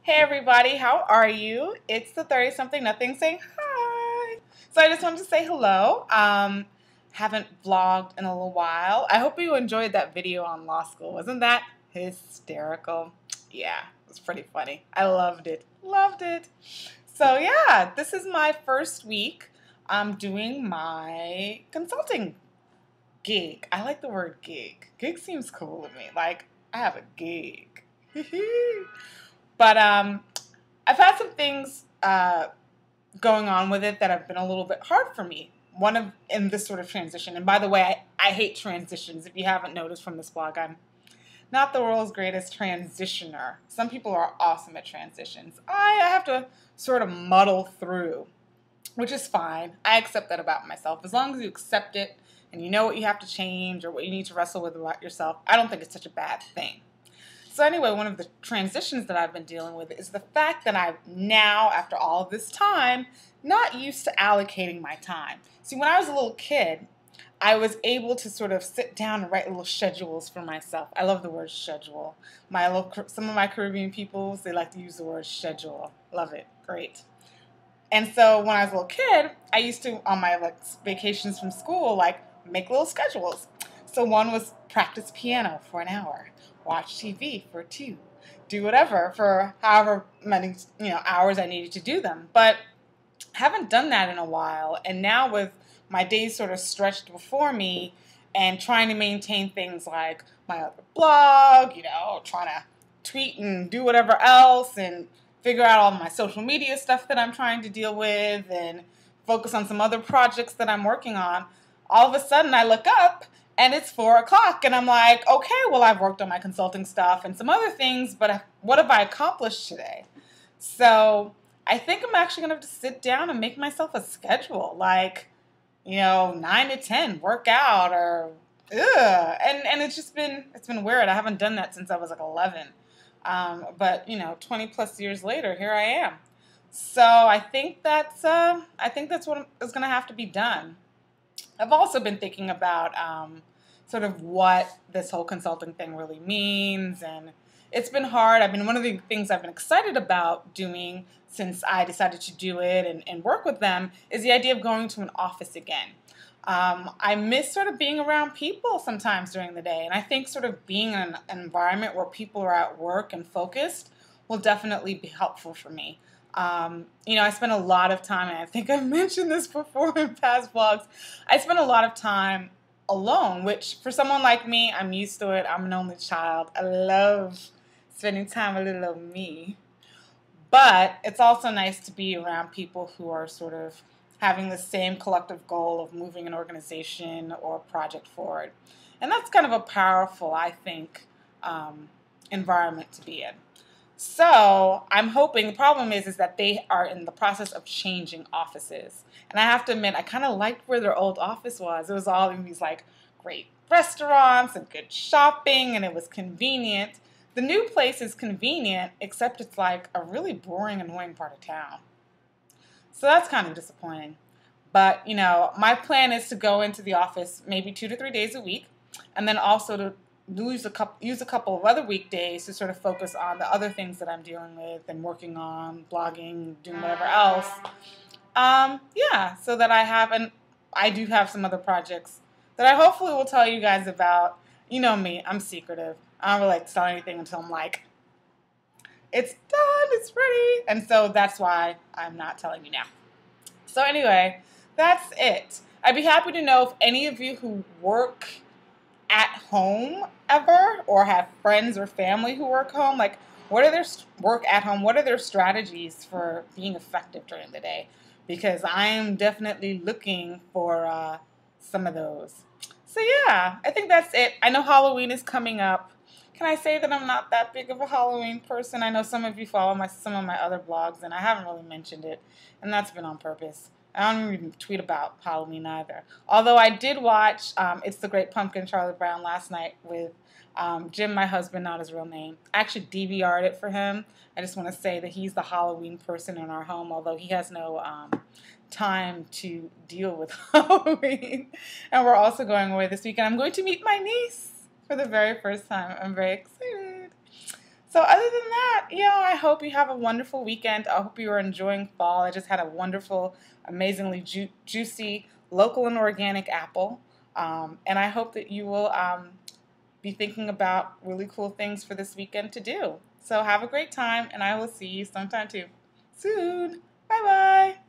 Hey everybody, how are you? It's the 30 something nothing saying hi. So I just wanted to say hello. Haven't vlogged in a little while. I hope you enjoyed that video on law school. Wasn't that hysterical? Yeah, it was pretty funny. I loved it. Loved it. So yeah, this is my first week. I'm doing my consulting gig. I like the word gig. Gig seems cool to me. Like I have a gig. But I've had some things going on with it that have been a little bit hard for me. One of in this sort of transition. And by the way, I hate transitions. If you haven't noticed from this blog, I'm not the world's greatest transitioner. Some people are awesome at transitions. I have to sort of muddle through, which is fine. I accept that about myself. As long as you accept it and you know what you have to change or what you need to wrestle with about yourself, I don't think it's such a bad thing. So anyway, one of the transitions that I've been dealing with is the fact that I'm now, after all of this time, not used to allocating my time. See, when I was a little kid, I was able to sort of sit down and write little schedules for myself. I love the word schedule. Some of my Caribbean peoples, they like to use the word schedule. Love it. Great. And so when I was a little kid, I used to, on my vacations from school, make little schedules. So one was practice piano for an hour, watch TV for 2, do whatever for however many hours I needed to do them. But I haven't done that in a while, and now with my days sort of stretched before me and trying to maintain things like my other blog, trying to tweet and do whatever else and figure out all my social media stuff that I'm trying to deal with and focus on some other projects that I'm working on, all of a sudden I look up and it's 4 o'clock and I'm like, okay, well, I've worked on my consulting stuff and some other things, but what have I accomplished today? So I think I'm actually going to have to sit down and make myself a schedule, 9 to 10, work out or, and it's been weird. I haven't done that since I was 11. But 20 plus years later, here I am. So I think that's what is going to have to be done. I've also been thinking about sort of what this whole consulting thing really means, and it's been hard. One of the things I've been excited about doing since I decided to do it and work with them is the idea of going to an office again. I miss sort of being around people sometimes during the day, and I think sort of being in an environment where people are at work and focused will definitely be helpful for me. I spend a lot of time, and I think I've mentioned this before in past vlogs, I spend a lot of time alone, which for someone like me, I'm used to it. I'm an only child. I love spending time with little old me. But it's also nice to be around people who are sort of having the same collective goal of moving an organization or a project forward. And that's kind of a powerful, I think, environment to be in. So I'm hoping, the problem is that they are in the process of changing offices. And I have to admit, I kind of liked where their old office was. It was all in these great restaurants and good shopping, and it was convenient. The new place is convenient, except it's a really boring, annoying part of town. So that's kind of disappointing. But, my plan is to go into the office maybe 2 to 3 days a week, and then also to use a couple of other weekdays to sort of focus on the other things that I'm dealing with and working on, blogging, doing whatever else. So that I do have some other projects that I hopefully will tell you guys about. You know me, I'm secretive. I don't really like to tell anything until I'm it's done, it's ready. And so that's why I'm not telling you now. So anyway, that's it. I'd be happy to know if any of you who work at home ever or have friends or family who work home, what are their work at home? What are their strategies for being effective during the day? Because I am definitely looking for some of those. So yeah, I think that's it. I know Halloween is coming up. Can I say that I'm not that big of a Halloween person? I know some of you follow some of my other blogs, and I haven't really mentioned it, and that's been on purpose. I don't even tweet about Halloween either. Although I did watch It's the Great Pumpkin, Charlie Brown last night with Jim, my husband, not his real name. I actually DVR'd it for him. I just want to say that he's the Halloween person in our home, although he has no time to deal with Halloween. And we're also going away this weekend. I'm going to meet my niece for the very first time. I'm very excited. So other than that, I hope you have a wonderful weekend. I hope you are enjoying fall. I just had a wonderful, amazingly juicy, local and organic apple. And I hope that you will be thinking about really cool things for this weekend to do. So have a great time, and I will see you sometime too. Soon. Bye-bye.